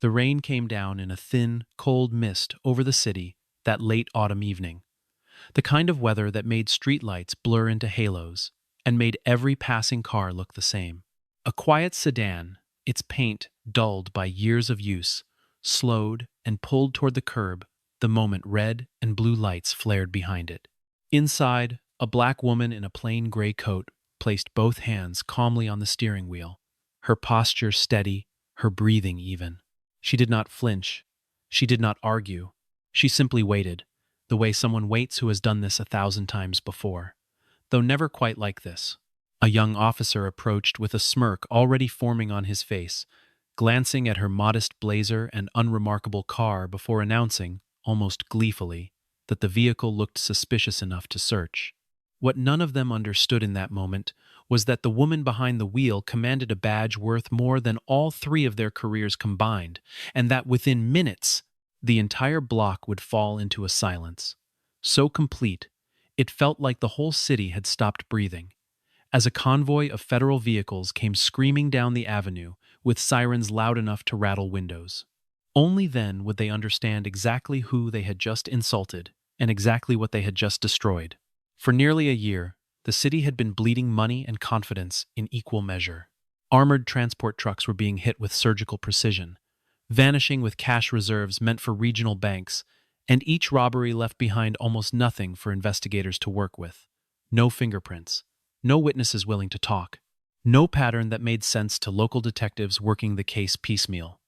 The rain came down in a thin, cold mist over the city that late autumn evening, the kind of weather that made streetlights blur into halos and made every passing car look the same. A quiet sedan, its paint dulled by years of use, slowed and pulled toward the curb the moment red and blue lights flared behind it. Inside, a black woman in a plain gray coat placed both hands calmly on the steering wheel, her posture steady, her breathing even. She did not flinch. She did not argue. She simply waited, the way someone waits who has done this 1,000 times before. Though never quite like this. A young officer approached with a smirk already forming on his face, glancing at her modest blazer and unremarkable car before announcing, almost gleefully, that the vehicle looked suspicious enough to search. What none of them understood in that moment was that the woman behind the wheel commanded a badge worth more than all three of their careers combined, and that within minutes, the entire block would fall into a silence. So complete, it felt like the whole city had stopped breathing, as a convoy of federal vehicles came screaming down the avenue with sirens loud enough to rattle windows. Only then would they understand exactly who they had just insulted and exactly what they had just destroyed. For nearly a year, the city had been bleeding money and confidence in equal measure. Armored transport trucks were being hit with surgical precision, vanishing with cash reserves meant for regional banks, and each robbery left behind almost nothing for investigators to work with. No fingerprints, no witnesses willing to talk, no pattern that made sense to local detectives working the case piecemeal.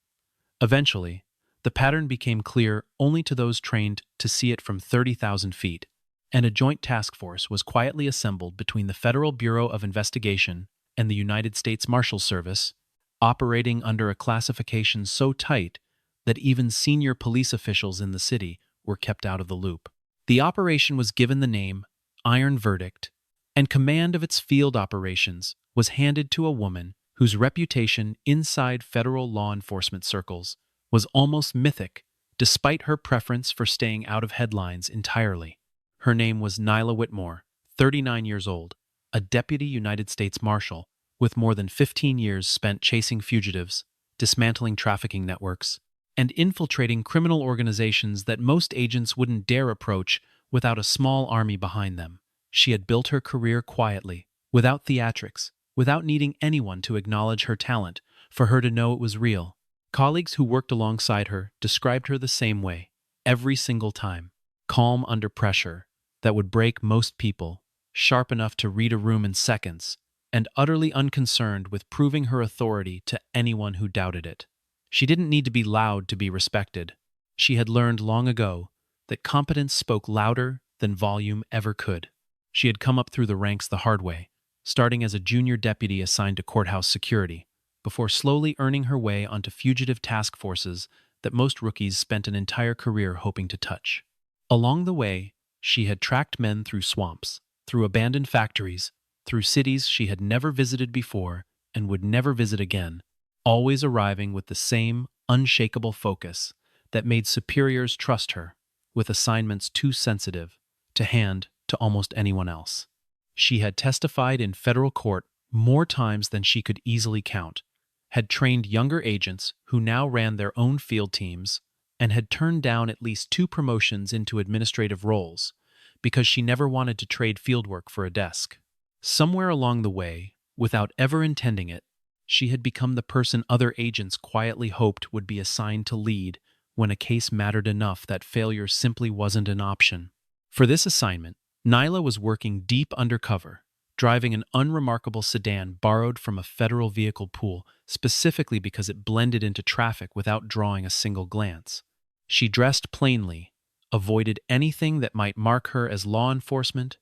Eventually, the pattern became clear only to those trained to see it from 30,000 feet, and a joint task force was quietly assembled between the Federal Bureau of Investigation and the United States Marshal Service, operating under a classification so tight that even senior police officials in the city were kept out of the loop. The operation was given the name Iron Verdict, and command of its field operations was handed to a woman whose reputation inside federal law enforcement circles was almost mythic, despite her preference for staying out of headlines entirely. Her name was Nyla Whitmore, 39 years old, a deputy United States Marshal with more than 15 years spent chasing fugitives, dismantling trafficking networks, and infiltrating criminal organizations that most agents wouldn't dare approach without a small army behind them. She had built her career quietly, without theatrics, without needing anyone to acknowledge her talent, for her to know it was real. Colleagues who worked alongside her described her the same way, every single time. Calm under pressure that would break most people, sharp enough to read a room in seconds, and utterly unconcerned with proving her authority to anyone who doubted it. She didn't need to be loud to be respected. She had learned long ago that competence spoke louder than volume ever could. She had come up through the ranks the hard way, starting as a junior deputy assigned to courthouse security, before slowly earning her way onto fugitive task forces that most rookies spent an entire career hoping to touch. Along the way, she had tracked men through swamps, through abandoned factories, through cities she had never visited before and would never visit again, always arriving with the same unshakable focus that made superiors trust her, with assignments too sensitive to hand to almost anyone else. She had testified in federal court more times than she could easily count, had trained younger agents who now ran their own field teams, and had turned down at least 2 promotions into administrative roles because she never wanted to trade fieldwork for a desk. Somewhere along the way, without ever intending it, she had become the person other agents quietly hoped would be assigned to lead when a case mattered enough that failure simply wasn't an option. For this assignment, Nyla was working deep undercover, driving an unremarkable sedan borrowed from a federal vehicle pool specifically because it blended into traffic without drawing a single glance. She dressed plainly, avoided anything that might mark her as law enforcement,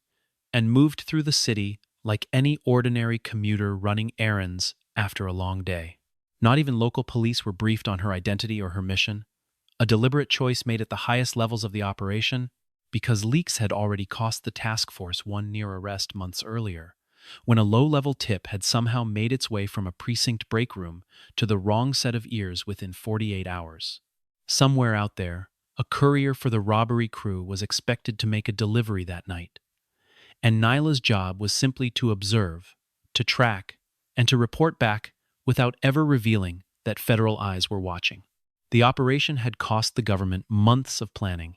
and moved through the city like any ordinary commuter running errands after a long day. Not even local police were briefed on her identity or her mission, a deliberate choice made at the highest levels of the operation because leaks had already cost the task force one near arrest months earlier, when a low-level tip had somehow made its way from a precinct break room to the wrong set of ears within 48 hours. Somewhere out there, a courier for the robbery crew was expected to make a delivery that night, and Nyla's job was simply to observe, to track, and to report back without ever revealing that federal eyes were watching. The operation had cost the government months of planning,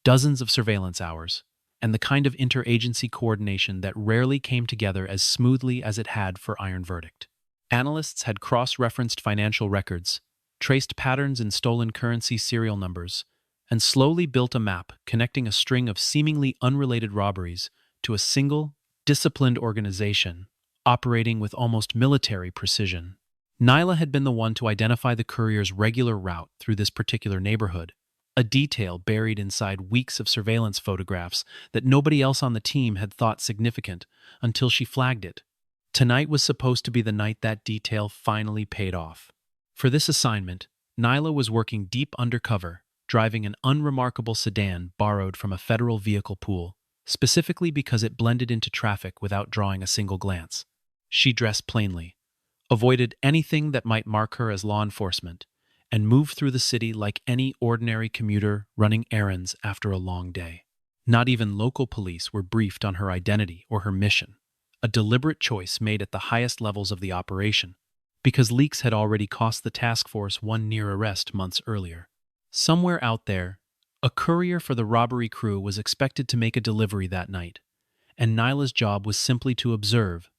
dozens of surveillance hours, and the kind of interagency coordination that rarely came together as smoothly as it had for Iron Verdict. Analysts had cross-referenced financial records, traced patterns in stolen currency serial numbers, and slowly built a map connecting a string of seemingly unrelated robberies to a single, disciplined organization operating with almost military precision. Nyla had been the one to identify the courier's regular route through this particular neighborhood, a detail buried inside weeks of surveillance photographs that nobody else on the team had thought significant until she flagged it. Tonight was supposed to be the night that detail finally paid off. For this assignment, Nyla was working deep undercover, driving an unremarkable sedan borrowed from a federal vehicle pool, specifically because it blended into traffic without drawing a single glance. She dressed plainly, avoided anything that might mark her as law enforcement, and moved through the city like any ordinary commuter running errands after a long day. Not even local police were briefed on her identity or her mission, a deliberate choice made at the highest levels of the operation, because leaks had already cost the task force one near arrest months earlier. Somewhere out there, a courier for the robbery crew was expected to make a delivery that night, and Nyla's job was simply to observe,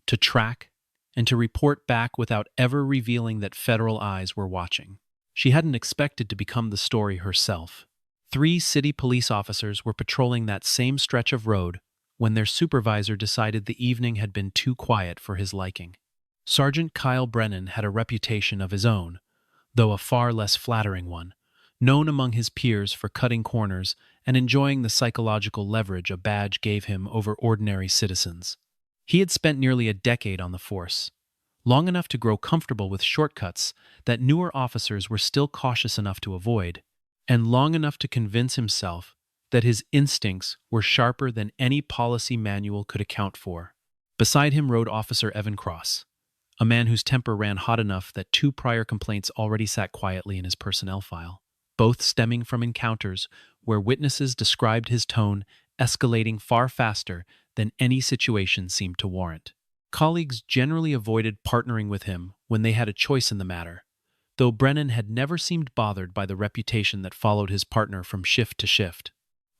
to track, and to report back without ever revealing that federal eyes were watching. She hadn't expected to become the story herself. 3 city police officers were patrolling that same stretch of road when their supervisor decided the evening had been too quiet for his liking. Sergeant Kyle Brennan had a reputation of his own, though a far less flattering one, known among his peers for cutting corners and enjoying the psychological leverage a badge gave him over ordinary citizens. He had spent nearly a decade on the force, long enough to grow comfortable with shortcuts that newer officers were still cautious enough to avoid, and long enough to convince himself that his instincts were sharper than any policy manual could account for. Beside him rode Officer Evan Cross, a man whose temper ran hot enough that 2 prior complaints already sat quietly in his personnel file, both stemming from encounters where witnesses described his tone escalating far faster than any situation seemed to warrant. Colleagues generally avoided partnering with him when they had a choice in the matter, though Brennan had never seemed bothered by the reputation that followed his partner from shift to shift.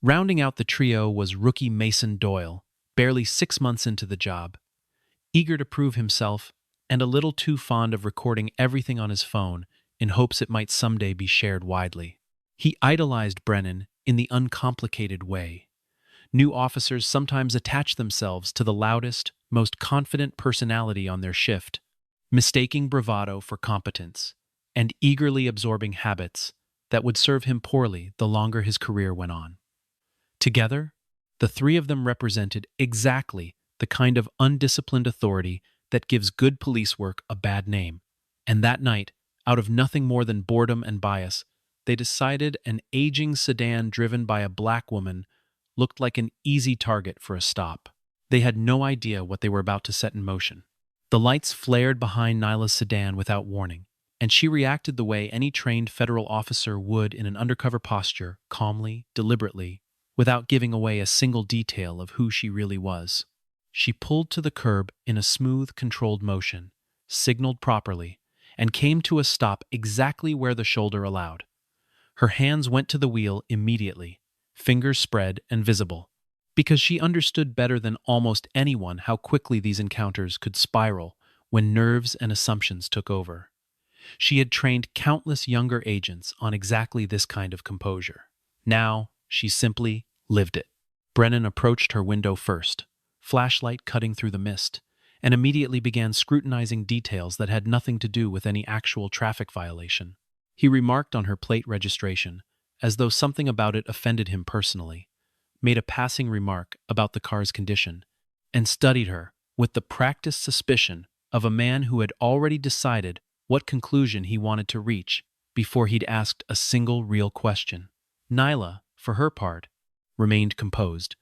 Rounding out the trio was rookie Mason Doyle, barely 6 months into the job, eager to prove himself and a little too fond of recording everything on his phone in hopes it might someday be shared widely. He idolized Brennan in the uncomplicated way. New officers sometimes attach themselves to the loudest, most confident personality on their shift, mistaking bravado for competence, and eagerly absorbing habits that would serve him poorly the longer his career went on. Together, the 3 of them represented exactly the kind of undisciplined authority that gives good police work a bad name, and that night, out of nothing more than boredom and bias, they decided an aging sedan driven by a black woman looked like an easy target for a stop. They had no idea what they were about to set in motion. The lights flared behind Nyla's sedan without warning, and she reacted the way any trained federal officer would in an undercover posture, calmly, deliberately, without giving away a single detail of who she really was. She pulled to the curb in a smooth, controlled motion, signaled properly, and came to a stop exactly where the shoulder allowed. Her hands went to the wheel immediately, fingers spread and visible, because she understood better than almost anyone how quickly these encounters could spiral when nerves and assumptions took over. She had trained countless younger agents on exactly this kind of composure. Now, she simply lived it. Brennan approached her window first, flashlight cutting through the mist, and immediately began scrutinizing details that had nothing to do with any actual traffic violation. He remarked on her plate registration, as though something about it offended him personally, made a passing remark about the car's condition, and studied her with the practiced suspicion of a man who had already decided what conclusion he wanted to reach before he'd asked a single real question. Nyla, for her part, remained composed,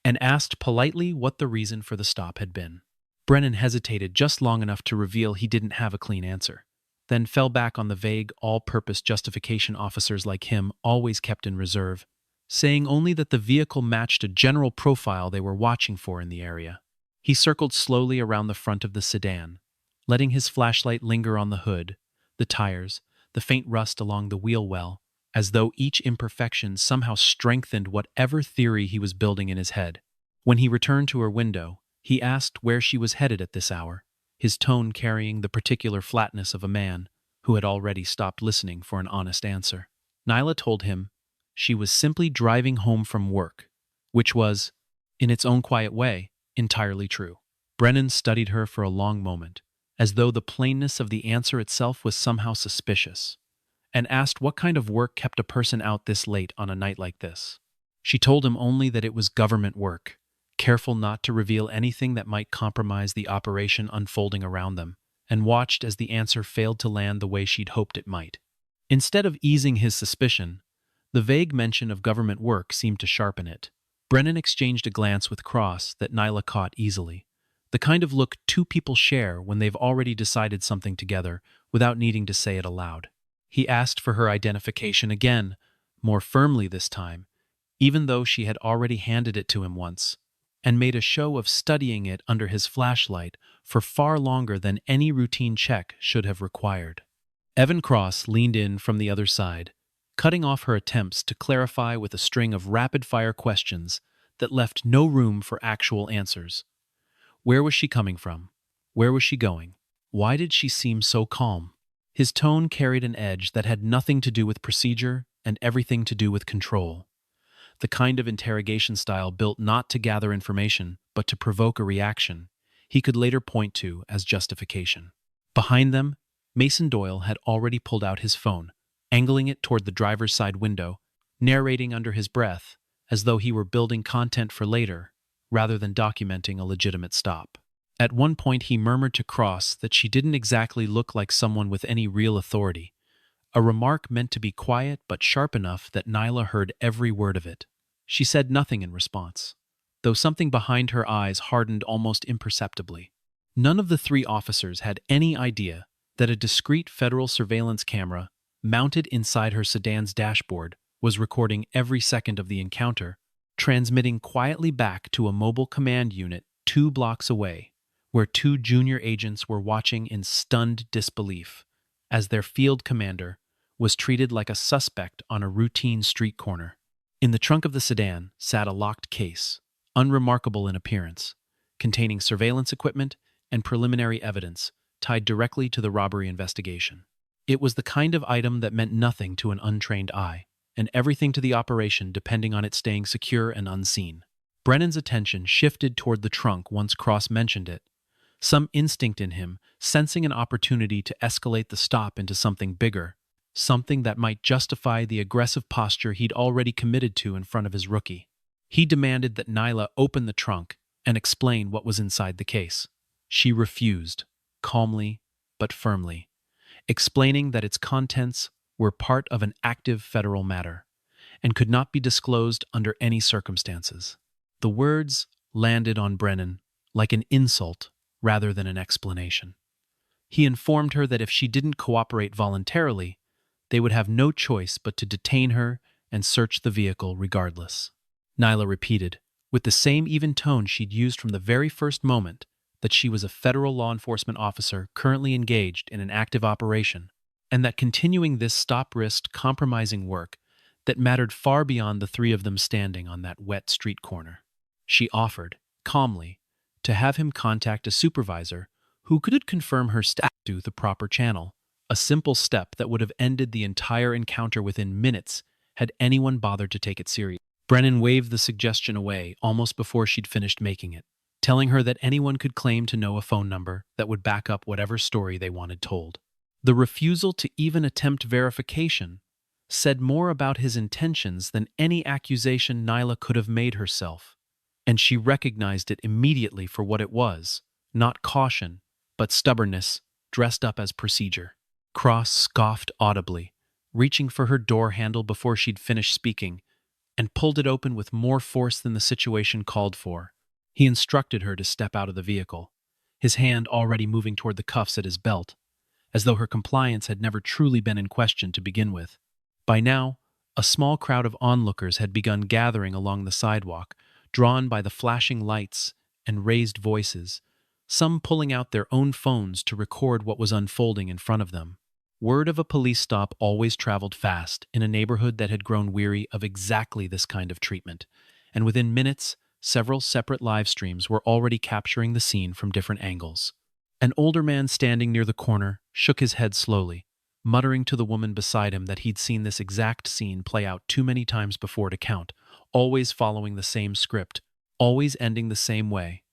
and asked politely what the reason for the stop had been. Brennan hesitated just long enough to reveal he didn't have a clean answer, then fell back on the vague, all-purpose justification officers like him always kept in reserve, saying only that the vehicle matched a general profile they were watching for in the area. He circled slowly around the front of the sedan, letting his flashlight linger on the hood, the tires, the faint rust along the wheel well, as though each imperfection somehow strengthened whatever theory he was building in his head. When he returned to her window, he asked where she was headed at this hour, his tone carrying the particular flatness of a man who had already stopped listening for an honest answer. Nyla told him she was simply driving home from work, which was, in its own quiet way, entirely true. Brennan studied her for a long moment, as though the plainness of the answer itself was somehow suspicious, and asked what kind of work kept a person out this late on a night like this. She told him only that it was government work, careful not to reveal anything that might compromise the operation unfolding around them, and watched as the answer failed to land the way she'd hoped it might. Instead of easing his suspicion, the vague mention of government work seemed to sharpen it. Brennan exchanged a glance with Cross that Nyla caught easily, the kind of look two people share when they've already decided something together without needing to say it aloud. He asked for her identification again, more firmly this time, even though she had already handed it to him once, and made a show of studying it under his flashlight for far longer than any routine check should have required. Evan Cross leaned in from the other side, cutting off her attempts to clarify with a string of rapid-fire questions that left no room for actual answers. Where was she coming from? Where was she going? Why did she seem so calm? His tone carried an edge that had nothing to do with procedure and everything to do with control. The kind of interrogation style built not to gather information, but to provoke a reaction, he could later point to as justification. Behind them, Mason Doyle had already pulled out his phone, angling it toward the driver's side window, narrating under his breath, as though he were building content for later, rather than documenting a legitimate stop. At one point he murmured to Cross that she didn't exactly look like someone with any real authority, a remark meant to be quiet but sharp enough that Nyla heard every word of it. She said nothing in response, though something behind her eyes hardened almost imperceptibly. None of the three officers had any idea that a discreet federal surveillance camera mounted inside her sedan's dashboard was recording every second of the encounter, transmitting quietly back to a mobile command unit 2 blocks away, where 2 junior agents were watching in stunned disbelief, as their field commander was treated like a suspect on a routine street corner. In the trunk of the sedan sat a locked case, unremarkable in appearance, containing surveillance equipment and preliminary evidence tied directly to the robbery investigation. It was the kind of item that meant nothing to an untrained eye, and everything to the operation depending on it staying secure and unseen. Brennan's attention shifted toward the trunk once Cross mentioned it, some instinct in him sensing an opportunity to escalate the stop into something bigger, something that might justify the aggressive posture he'd already committed to in front of his rookie. He demanded that Nyla open the trunk and explain what was inside the case. She refused, calmly but firmly, explaining that its contents were part of an active federal matter and could not be disclosed under any circumstances. The words landed on Brennan like an insult rather than an explanation. He informed her that if she didn't cooperate voluntarily, they would have no choice but to detain her and search the vehicle regardless. Nyla repeated, with the same even tone she'd used from the very first moment, that she was a federal law enforcement officer currently engaged in an active operation, and that continuing this stop risked compromising work that mattered far beyond the three of them standing on that wet street corner. She offered, calmly, to have him contact a supervisor who could confirm her status through the proper channel, a simple step that would have ended the entire encounter within minutes had anyone bothered to take it seriously. Brennan waved the suggestion away almost before she'd finished making it, telling her that anyone could claim to know a phone number that would back up whatever story they wanted told. The refusal to even attempt verification said more about his intentions than any accusation Nyla could have made herself, and she recognized it immediately for what it was, not caution, but stubbornness dressed up as procedure. Cross scoffed audibly, reaching for her door handle before she'd finished speaking, and pulled it open with more force than the situation called for. He instructed her to step out of the vehicle, his hand already moving toward the cuffs at his belt, as though her compliance had never truly been in question to begin with. By now, a small crowd of onlookers had begun gathering along the sidewalk, drawn by the flashing lights and raised voices, some pulling out their own phones to record what was unfolding in front of them. Word of a police stop always traveled fast in a neighborhood that had grown weary of exactly this kind of treatment, and within minutes, several separate live streams were already capturing the scene from different angles. An older man standing near the corner shook his head slowly, muttering to the woman beside him that he'd seen this exact scene play out too many times before to count, always following the same script, always ending the same way,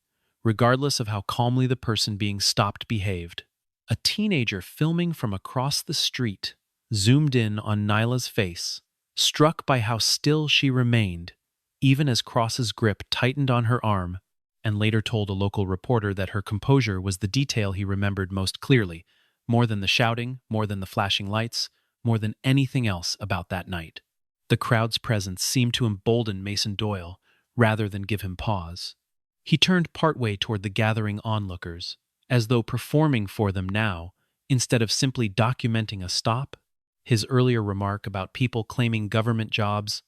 regardless of how calmly the person being stopped behaved. A teenager filming from across the street zoomed in on Nyla's face, struck by how still she remained, even as Cross's grip tightened on her arm, and later told a local reporter that her composure was the detail he remembered most clearly, more than the shouting, more than the flashing lights, more than anything else about that night. The crowd's presence seemed to embolden Mason Doyle rather than give him pause. He turned partway toward the gathering onlookers, as though performing for them now, instead of simply documenting a stop. His earlier remark about people claiming government jobs,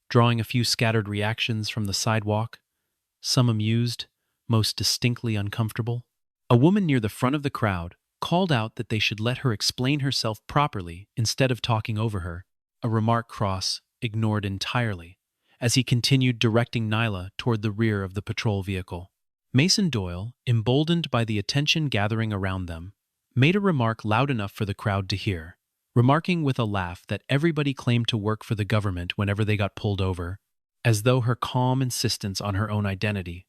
drawing a few scattered reactions from the sidewalk, some amused, most distinctly uncomfortable. A woman near the front of the crowd called out that they should let her explain herself properly instead of talking over her, a remark Cross ignored entirely, as he continued directing Nyla toward the rear of the patrol vehicle. Mason Doyle, emboldened by the attention gathering around them, made a remark loud enough for the crowd to hear, remarking with a laugh that everybody claimed to work for the government whenever they got pulled over, as though her calm insistence on her own identity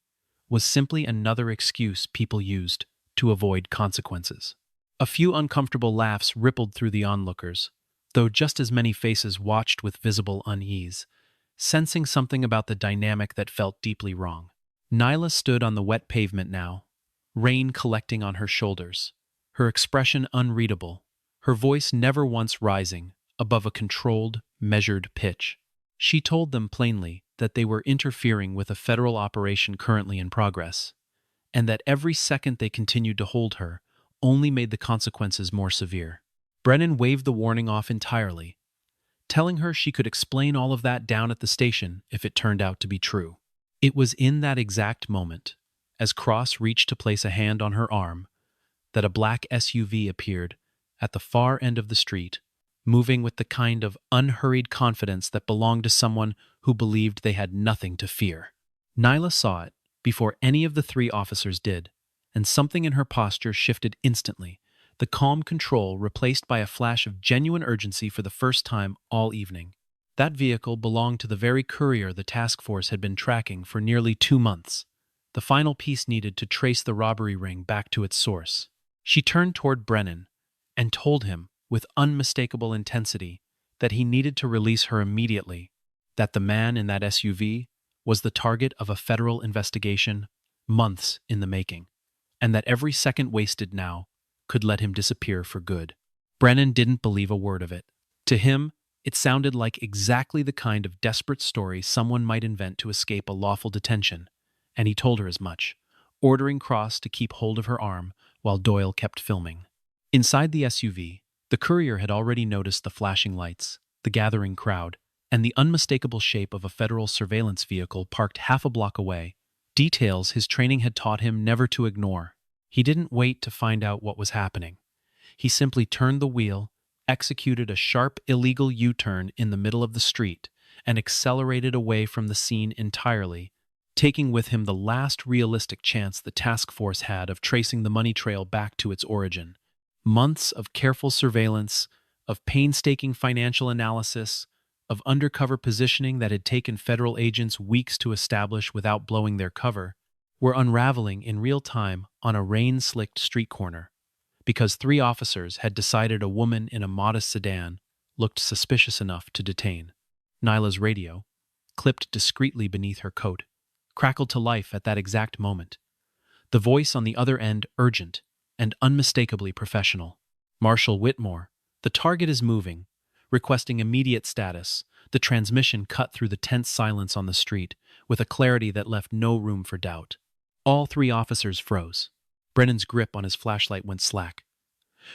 was simply another excuse people used to avoid consequences. A few uncomfortable laughs rippled through the onlookers, though just as many faces watched with visible unease, sensing something about the dynamic that felt deeply wrong. Nyla stood on the wet pavement now, rain collecting on her shoulders, her expression unreadable, her voice never once rising above a controlled, measured pitch. She told them plainly that they were interfering with a federal operation currently in progress, and that every second they continued to hold her only made the consequences more severe. Brennan waved the warning off entirely, telling her she could explain all of that down at the station if it turned out to be true. It was in that exact moment, as Cross reached to place a hand on her arm, that a black SUV appeared at the far end of the street, moving with the kind of unhurried confidence that belonged to someone who believed they had nothing to fear. Nyla saw it before any of the three officers did, and something in her posture shifted instantly, the calm control replaced by a flash of genuine urgency for the first time all evening. That vehicle belonged to the very courier the task force had been tracking for nearly 2 months, the final piece needed to trace the robbery ring back to its source. She turned toward Brennan and told him, with unmistakable intensity, that he needed to release her immediately, that the man in that SUV was the target of a federal investigation months in the making, and that every second wasted now could let him disappear for good. Brennan didn't believe a word of it. To him, it sounded like exactly the kind of desperate story someone might invent to escape a lawful detention, and he told her as much, ordering Cross to keep hold of her arm while Doyle kept filming. Inside the SUV, the courier had already noticed the flashing lights, the gathering crowd, and the unmistakable shape of a federal surveillance vehicle parked half a block away, details his training had taught him never to ignore. He didn't wait to find out what was happening. He simply turned the wheel, executed a sharp, illegal U-turn in the middle of the street, and accelerated away from the scene entirely, taking with him the last realistic chance the task force had of tracing the money trail back to its origin. Months of careful surveillance, of painstaking financial analysis, of undercover positioning that had taken federal agents weeks to establish without blowing their cover, were unraveling in real time on a rain-slicked street corner, because 3 officers had decided a woman in a modest sedan looked suspicious enough to detain. Nyla's radio, clipped discreetly beneath her coat, crackled to life at that exact moment. The voice on the other end urgent and unmistakably professional. Marshal Whitmore, the target is moving, requesting immediate status. The transmission cut through the tense silence on the street with a clarity that left no room for doubt. All 3 officers froze. Brennan's grip on his flashlight went slack.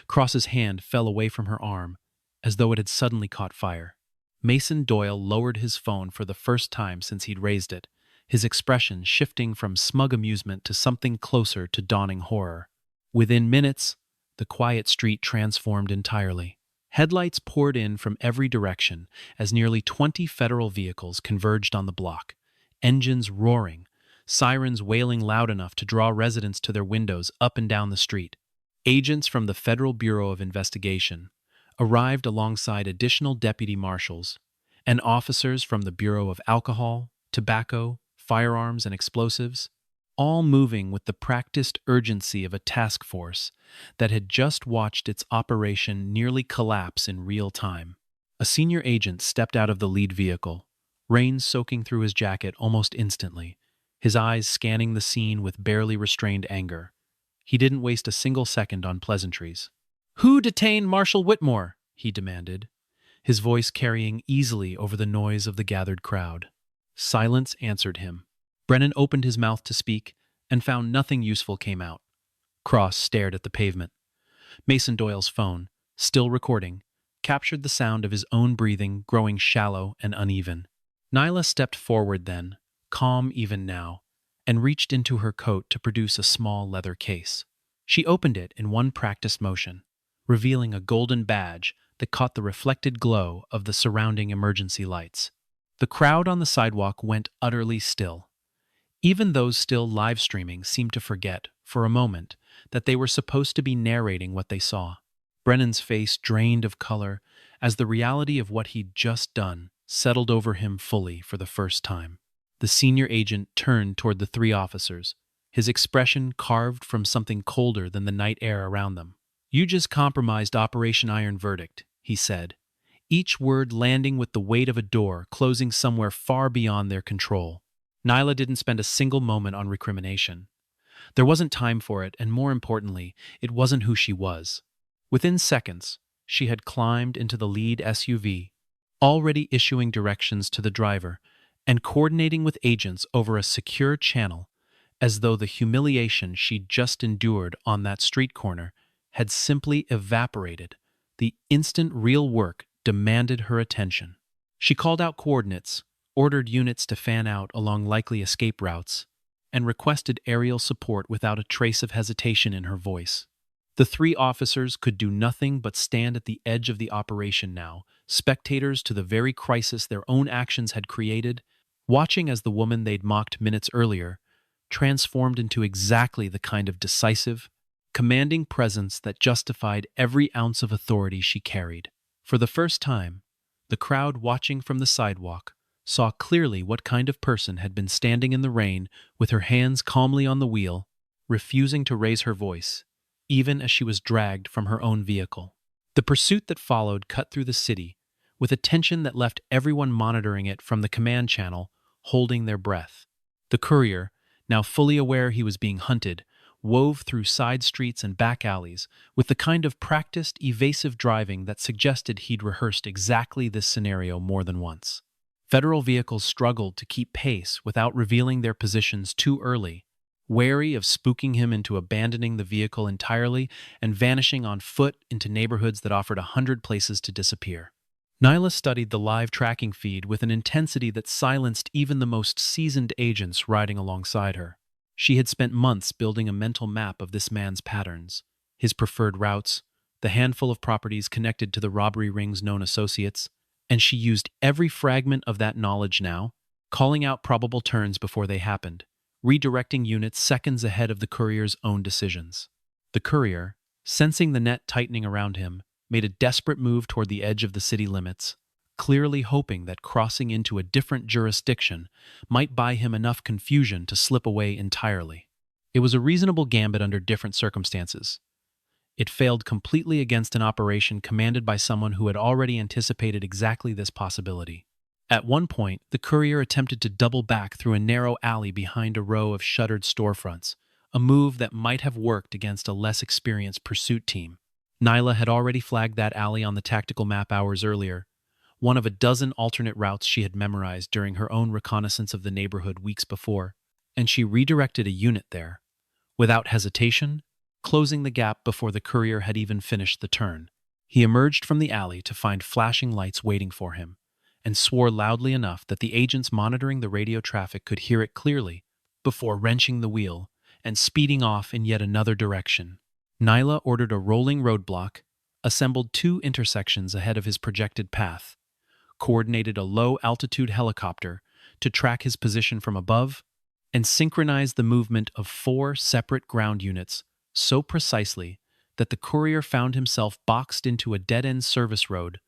Cross's hand fell away from her arm, as though it had suddenly caught fire. Mason Doyle lowered his phone for the first time since he'd raised it, his expression shifting from smug amusement to something closer to dawning horror. Within minutes, the quiet street transformed entirely. Headlights poured in from every direction as nearly 20 federal vehicles converged on the block, engines roaring, sirens wailing loud enough to draw residents to their windows up and down the street. Agents from the Federal Bureau of Investigation arrived alongside additional deputy marshals and officers from the Bureau of Alcohol, Tobacco, Firearms, and Explosives, all moving with the practiced urgency of a task force that had just watched its operation nearly collapse in real time. A senior agent stepped out of the lead vehicle, rain soaking through his jacket almost instantly, his eyes scanning the scene with barely restrained anger. He didn't waste a single second on pleasantries. "Who detained Marshal Whitmore?" he demanded, his voice carrying easily over the noise of the gathered crowd. Silence answered him. Brennan opened his mouth to speak and found nothing useful came out. Cross stared at the pavement. Mason Doyle's phone, still recording, captured the sound of his own breathing growing shallow and uneven. Nyla stepped forward then, calm even now, and reached into her coat to produce a small leather case. She opened it in one practiced motion, revealing a golden badge that caught the reflected glow of the surrounding emergency lights. The crowd on the sidewalk went utterly still. Even those still live streaming seemed to forget, for a moment, that they were supposed to be narrating what they saw. Brennan's face drained of color as the reality of what he'd just done settled over him fully for the first time. The senior agent turned toward the three officers, his expression carved from something colder than the night air around them. "You just compromised Operation Iron Verdict," he said, each word landing with the weight of a door closing somewhere far beyond their control. Nyla didn't spend a single moment on recrimination. There wasn't time for it, and more importantly, it wasn't who she was. Within seconds, she had climbed into the lead SUV, already issuing directions to the driver and coordinating with agents over a secure channel, as though the humiliation she'd just endured on that street corner had simply evaporated. The instant real work demanded her attention. She called out coordinates, ordered units to fan out along likely escape routes, and requested aerial support without a trace of hesitation in her voice. The three officers could do nothing but stand at the edge of the operation now, spectators to the very crisis their own actions had created, watching as the woman they'd mocked minutes earlier transformed into exactly the kind of decisive, commanding presence that justified every ounce of authority she carried. For the first time, the crowd watching from the sidewalk saw clearly what kind of person had been standing in the rain with her hands calmly on the wheel, refusing to raise her voice, even as she was dragged from her own vehicle. The pursuit that followed cut through the city, with a tension that left everyone monitoring it from the command channel, holding their breath. The courier, now fully aware he was being hunted, wove through side streets and back alleys with the kind of practiced, evasive driving that suggested he'd rehearsed exactly this scenario more than once. Federal vehicles struggled to keep pace without revealing their positions too early, wary of spooking him into abandoning the vehicle entirely and vanishing on foot into neighborhoods that offered 100 places to disappear. Nyla studied the live tracking feed with an intensity that silenced even the most seasoned agents riding alongside her. She had spent months building a mental map of this man's patterns, his preferred routes, the handful of properties connected to the robbery ring's known associates, and she used every fragment of that knowledge now, calling out probable turns before they happened, redirecting units seconds ahead of the courier's own decisions. The courier, sensing the net tightening around him, made a desperate move toward the edge of the city limits, clearly hoping that crossing into a different jurisdiction might buy him enough confusion to slip away entirely. It was a reasonable gambit under different circumstances. It failed completely against an operation commanded by someone who had already anticipated exactly this possibility. At one point, the courier attempted to double back through a narrow alley behind a row of shuttered storefronts, a move that might have worked against a less experienced pursuit team. Nyla had already flagged that alley on the tactical map hours earlier, one of a dozen alternate routes she had memorized during her own reconnaissance of the neighborhood weeks before, and she redirected a unit there, without hesitation, closing the gap before the courier had even finished the turn. He emerged from the alley to find flashing lights waiting for him, and swore loudly enough that the agents monitoring the radio traffic could hear it clearly before wrenching the wheel and speeding off in yet another direction. Nyla ordered a rolling roadblock, assembled two intersections ahead of his projected path, coordinated a low-altitude helicopter to track his position from above, and synchronized the movement of four separate ground units so precisely that the courier found himself boxed into a dead-end service road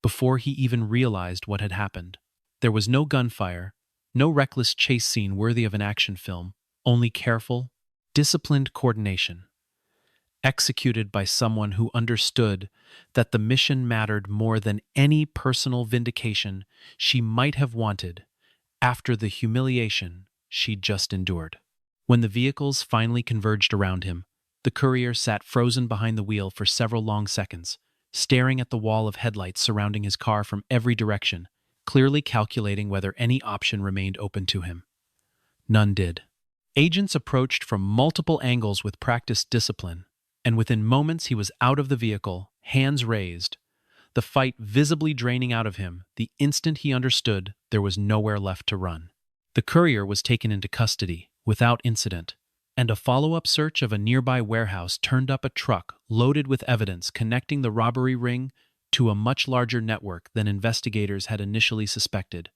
before he even realized what had happened. There was no gunfire, no reckless chase scene worthy of an action film, only careful, disciplined coordination, executed by someone who understood that the mission mattered more than any personal vindication she might have wanted after the humiliation she'd just endured. When the vehicles finally converged around him, the courier sat frozen behind the wheel for several long seconds, staring at the wall of headlights surrounding his car from every direction, clearly calculating whether any option remained open to him. None did. Agents approached from multiple angles with practiced discipline, and within moments he was out of the vehicle, hands raised, the fight visibly draining out of him the instant he understood there was nowhere left to run. The courier was taken into custody without incident, and a follow-up search of a nearby warehouse turned up a truck loaded with evidence connecting the robbery ring to a much larger network than investigators had initially suspected.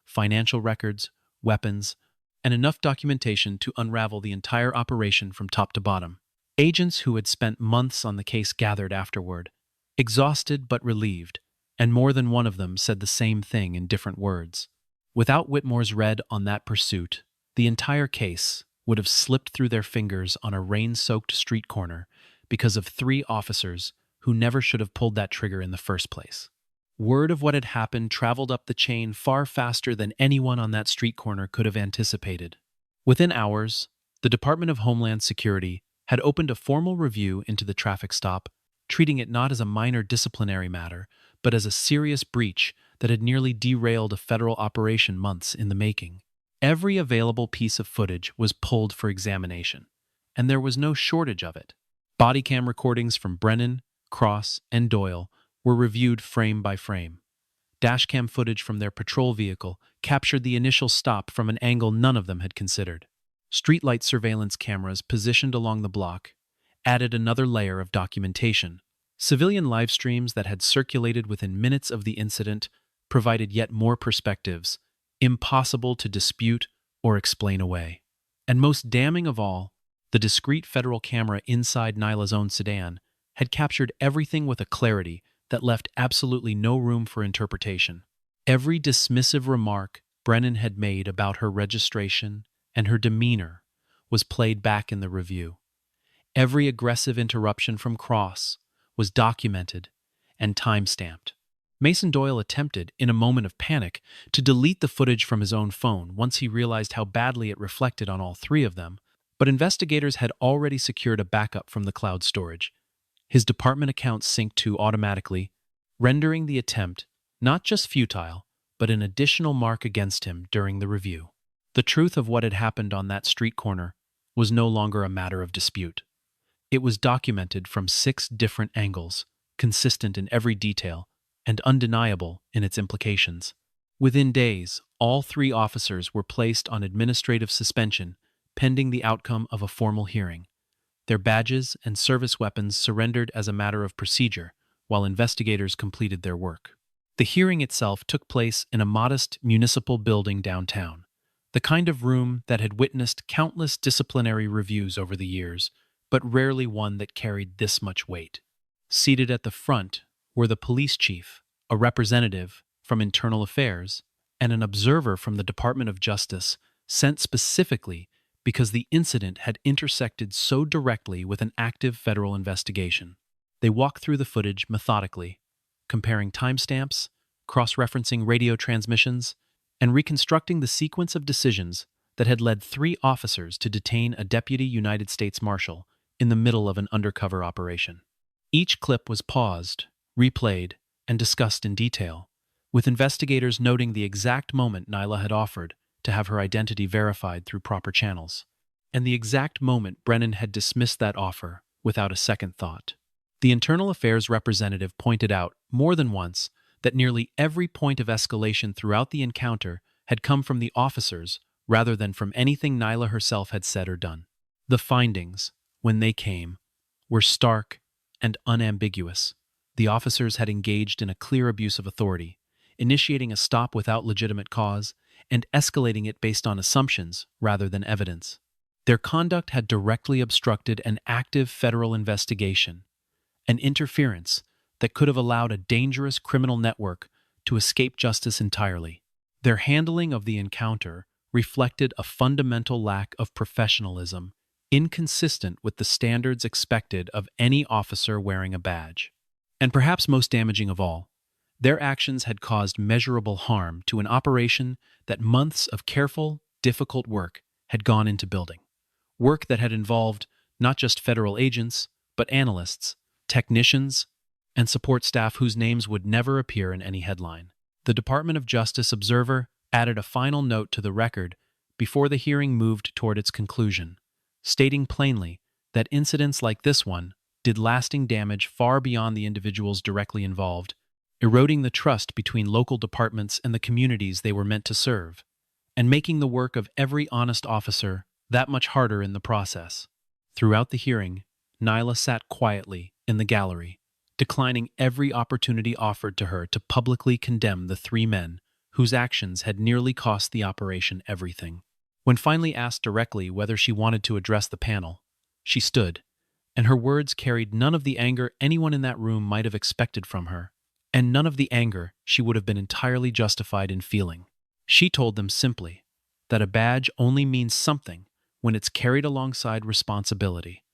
Financial records, weapons, and enough documentation to unravel the entire operation from top to bottom. Agents who had spent months on the case gathered afterward, exhausted but relieved, and more than one of them said the same thing in different words. Without Whitmore's red on that pursuit, the entire case would have slipped through their fingers on a rain-soaked street corner because of three officers who never should have pulled that trigger in the first place. Word of what had happened traveled up the chain far faster than anyone on that street corner could have anticipated. Within hours, the Department of Homeland Security had opened a formal review into the traffic stop, treating it not as a minor disciplinary matter, but as a serious breach that had nearly derailed a federal operation months in the making. Every available piece of footage was pulled for examination, and there was no shortage of it. Body cam recordings from Brennan, Cross, and Doyle were reviewed frame by frame. Dashcam footage from their patrol vehicle captured the initial stop from an angle none of them had considered. Streetlight surveillance cameras positioned along the block added another layer of documentation. Civilian live streams that had circulated within minutes of the incident provided yet more perspectives, impossible to dispute or explain away. And most damning of all, the discreet federal camera inside Nyla's own sedan had captured everything with a clarity that left absolutely no room for interpretation. Every dismissive remark Brennan had made about her registration and her demeanor was played back in the review. Every aggressive interruption from Cross was documented and time-stamped. Mason Doyle attempted, in a moment of panic, to delete the footage from his own phone once he realized how badly it reflected on all three of them, but investigators had already secured a backup from the cloud storage. His department account synced to automatically, rendering the attempt not just futile, but an additional mark against him during the review. The truth of what had happened on that street corner was no longer a matter of dispute. It was documented from 6 different angles, consistent in every detail, and undeniable in its implications. Within days, all 3 officers were placed on administrative suspension pending the outcome of a formal hearing. Their badges and service weapons surrendered as a matter of procedure while investigators completed their work. The hearing itself took place in a modest municipal building downtown, the kind of room that had witnessed countless disciplinary reviews over the years, but rarely one that carried this much weight. Seated at the front were the police chief, a representative from Internal Affairs, and an observer from the Department of Justice sent specifically because the incident had intersected so directly with an active federal investigation. They walked through the footage methodically, comparing timestamps, cross-referencing radio transmissions, and reconstructing the sequence of decisions that had led 3 officers to detain a deputy United States Marshal in the middle of an undercover operation. Each clip was paused, replayed, and discussed in detail, with investigators noting the exact moment Nyla had offered to have her identity verified through proper channels, and the exact moment Brennan had dismissed that offer without a second thought. The Internal Affairs representative pointed out more than once that nearly every point of escalation throughout the encounter had come from the officers rather than from anything Nyla herself had said or done. The findings, when they came, were stark and unambiguous. The officers had engaged in a clear abuse of authority, initiating a stop without legitimate cause and escalating it based on assumptions rather than evidence. Their conduct had directly obstructed an active federal investigation, an interference that could have allowed a dangerous criminal network to escape justice entirely. Their handling of the encounter reflected a fundamental lack of professionalism, inconsistent with the standards expected of any officer wearing a badge. And perhaps most damaging of all, their actions had caused measurable harm to an operation that months of careful, difficult work had gone into building. Work that had involved not just federal agents, but analysts, technicians, and support staff whose names would never appear in any headline. The Department of Justice Observer added a final note to the record before the hearing moved toward its conclusion, stating plainly that incidents like this one did lasting damage far beyond the individuals directly involved, eroding the trust between local departments and the communities they were meant to serve, and making the work of every honest officer that much harder in the process. Throughout the hearing, Nyla sat quietly in the gallery, declining every opportunity offered to her to publicly condemn the three men whose actions had nearly cost the operation everything. When finally asked directly whether she wanted to address the panel, she stood, and her words carried none of the anger anyone in that room might have expected from her, and none of the anger she would have been entirely justified in feeling. She told them simply that a badge only means something when it's carried alongside responsibility,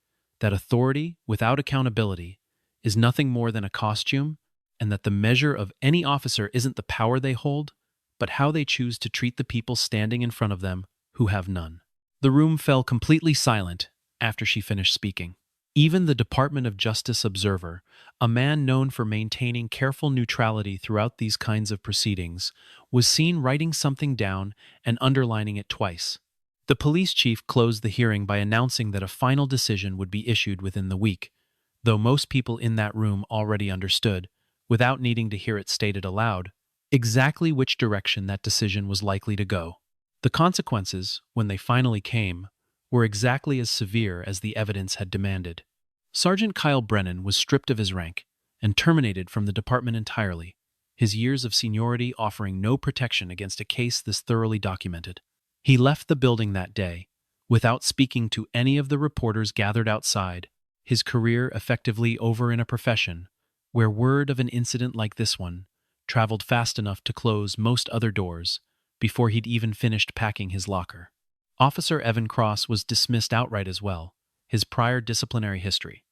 that authority without accountability is nothing more than a costume, and that the measure of any officer isn't the power they hold, but how they choose to treat the people standing in front of them who have none. The room fell completely silent after she finished speaking. Even the Department of Justice Observer, a man known for maintaining careful neutrality throughout these kinds of proceedings, was seen writing something down and underlining it twice. The police chief closed the hearing by announcing that a final decision would be issued within the week, though most people in that room already understood, without needing to hear it stated aloud, exactly which direction that decision was likely to go. The consequences, when they finally came, were exactly as severe as the evidence had demanded. Sergeant Kyle Brennan was stripped of his rank and terminated from the department entirely, his years of seniority offering no protection against a case this thoroughly documented. He left the building that day, without speaking to any of the reporters gathered outside, his career effectively over in a profession where word of an incident like this one traveled fast enough to close most other doors before he'd even finished packing his locker. Officer Evan Cross was dismissed outright as well, his prior disciplinary history,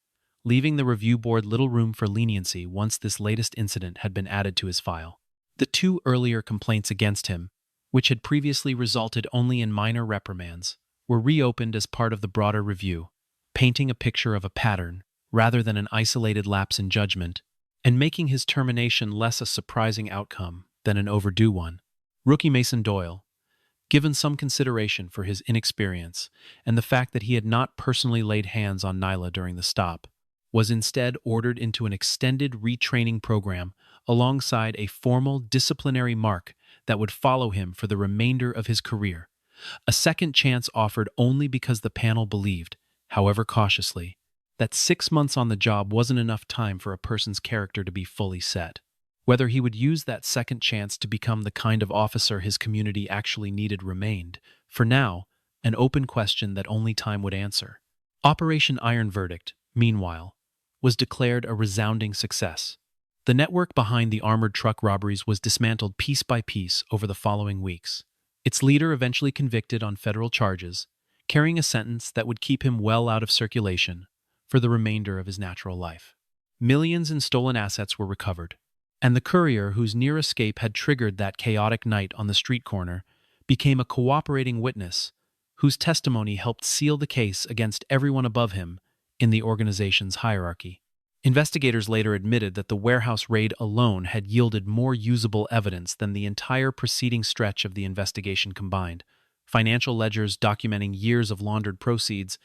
leaving the review board little room for leniency once this latest incident had been added to his file. The two earlier complaints against him, which had previously resulted only in minor reprimands, were reopened as part of the broader review, painting a picture of a pattern rather than an isolated lapse in judgment, and making his termination less a surprising outcome than an overdue one. Rookie Mason Doyle, given some consideration for his inexperience and the fact that he had not personally laid hands on Nyla during the stop, was instead ordered into an extended retraining program alongside a formal disciplinary mark that would follow him for the remainder of his career, a second chance offered only because the panel believed, however cautiously, that 6 months on the job wasn't enough time for a person's character to be fully set. Whether he would use that second chance to become the kind of officer his community actually needed remained, for now, an open question that only time would answer. Operation Iron Verdict, meanwhile, was declared a resounding success. The network behind the armored truck robberies was dismantled piece by piece over the following weeks. Its leader eventually convicted on federal charges, carrying a sentence that would keep him well out of circulation for the remainder of his natural life. Millions in stolen assets were recovered, and the courier whose near escape had triggered that chaotic night on the street corner became a cooperating witness whose testimony helped seal the case against everyone above him in the organization's hierarchy. Investigators later admitted that the warehouse raid alone had yielded more usable evidence than the entire preceding stretch of the investigation combined: financial ledgers documenting years of laundered proceeds,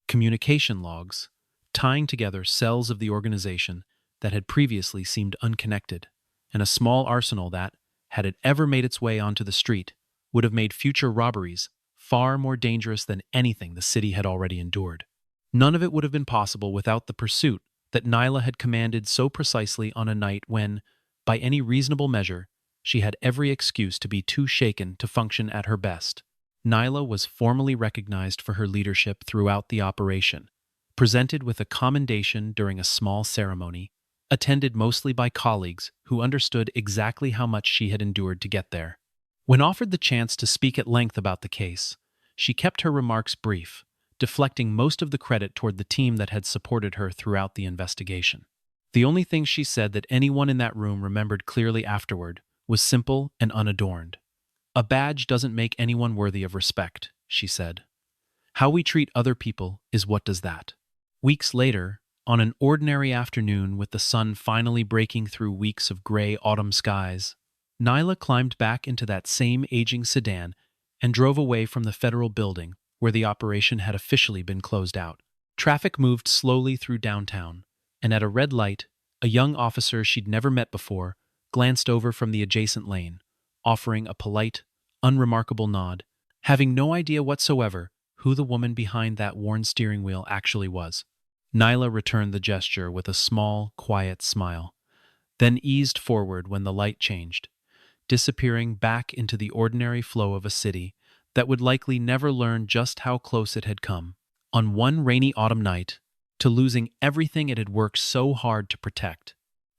communication logs tying together cells of the organization that had previously seemed unconnected, and a small arsenal that, had it ever made its way onto the street, would have made future robberies far more dangerous than anything the city had already endured. None of it would have been possible without the pursuit that Nyla had commanded so precisely on a night when, by any reasonable measure, she had every excuse to be too shaken to function at her best. Nyla was formally recognized for her leadership throughout the operation, presented with a commendation during a small ceremony, attended mostly by colleagues who understood exactly how much she had endured to get there. When offered the chance to speak at length about the case, she kept her remarks brief, deflecting most of the credit toward the team that had supported her throughout the investigation. The only thing she said that anyone in that room remembered clearly afterward was simple and unadorned. "A badge doesn't make anyone worthy of respect," she said. "How we treat other people is what does that." Weeks later, on an ordinary afternoon with the sun finally breaking through weeks of gray autumn skies, Nyla climbed back into that same aging sedan and drove away from the federal building where the operation had officially been closed out. Traffic moved slowly through downtown, and at a red light, a young officer she'd never met before glanced over from the adjacent lane, offering a polite, unremarkable nod, having no idea whatsoever who the woman behind that worn steering wheel actually was. Nyla returned the gesture with a small, quiet smile, then eased forward when the light changed, disappearing back into the ordinary flow of a city that would likely never learn just how close it had come, on one rainy autumn night, to losing everything it had worked so hard to protect.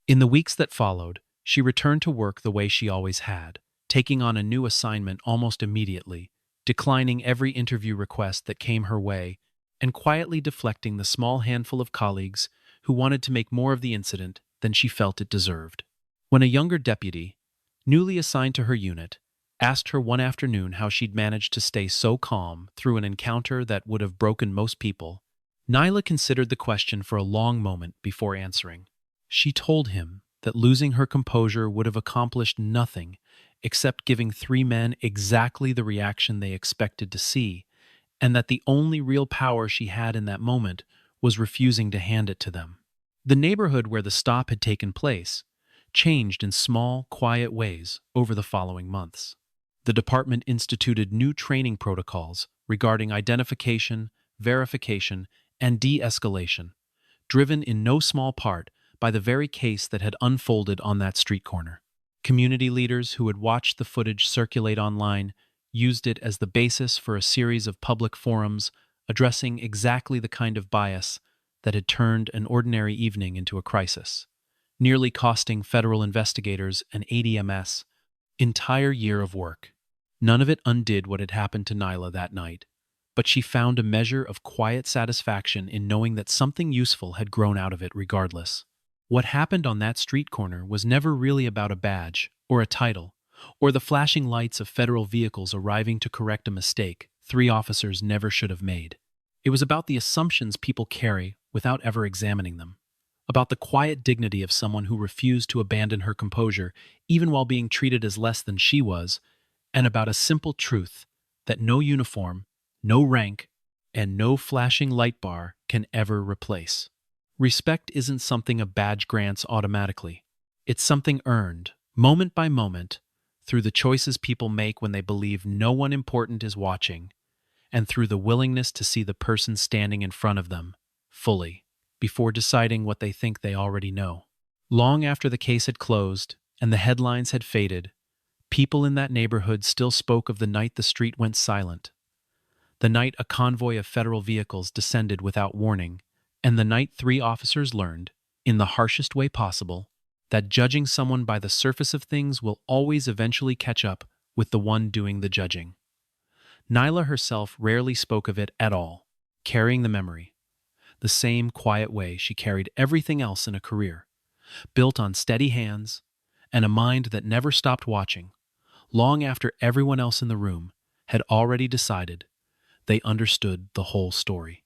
In the weeks that followed, she returned to work the way she always had, taking on a new assignment almost immediately, declining every interview request that came her way, and quietly deflecting the small handful of colleagues who wanted to make more of the incident than she felt it deserved. When a younger deputy, newly assigned to her unit, asked her one afternoon how she'd managed to stay so calm through an encounter that would have broken most people, Nyla considered the question for a long moment before answering. She told him that losing her composure would have accomplished nothing except giving three men exactly the reaction they expected to see, and that the only real power she had in that moment was refusing to hand it to them. The neighborhood where the stop had taken place changed in small, quiet ways over the following months. The department instituted new training protocols regarding identification, verification, and de-escalation, driven in no small part by the very case that had unfolded on that street corner. Community leaders who had watched the footage circulate online used it as the basis for a series of public forums addressing exactly the kind of bias that had turned an ordinary evening into a crisis, nearly costing federal investigators and ADMS entire year of work. None of it undid what had happened to Nyla that night, but she found a measure of quiet satisfaction in knowing that something useful had grown out of it regardless. What happened on that street corner was never really about a badge or a title, or the flashing lights of federal vehicles arriving to correct a mistake three officers never should have made. It was about the assumptions people carry without ever examining them, about the quiet dignity of someone who refused to abandon her composure even while being treated as less than she was, and about a simple truth that no uniform, no rank, and no flashing light bar can ever replace. Respect isn't something a badge grants automatically. It's something earned, moment by moment, through the choices people make when they believe no one important is watching, and through the willingness to see the person standing in front of them fully, before deciding what they think they already know. Long after the case had closed and the headlines had faded, people in that neighborhood still spoke of the night the street went silent, the night a convoy of federal vehicles descended without warning, and the night three officers learned, in the harshest way possible, that judging someone by the surface of things will always eventually catch up with the one doing the judging. Nyla herself rarely spoke of it at all, carrying the memory, the same quiet way she carried everything else in a career, built on steady hands and a mind that never stopped watching, long after everyone else in the room had already decided they understood the whole story.